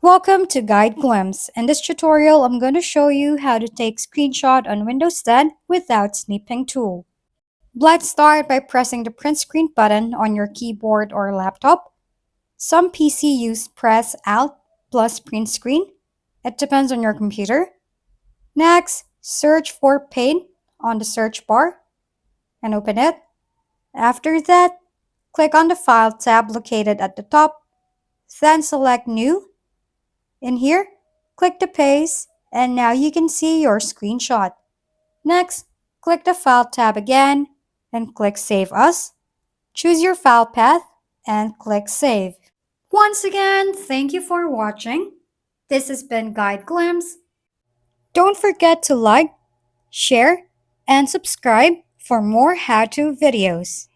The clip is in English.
Welcome to Guide Glimpse. In this tutorial, I'm going to show you how to take screenshot on Windows 10 without Snipping Tool. Let's start by pressing the print screen button on your keyboard or laptop. Some PC use press Alt plus print screen. It depends on your computer. Next, search for Paint on the search bar and open it. After that, click on the File tab located at the top, then select New. In here, click the paste, and now you can see your screenshot. Next, click the File tab again, and click Save As. Choose your file path, and click Save. Once again, thank you for watching. This has been Guide Glimpse. Don't forget to like, share, and subscribe for more how-to videos.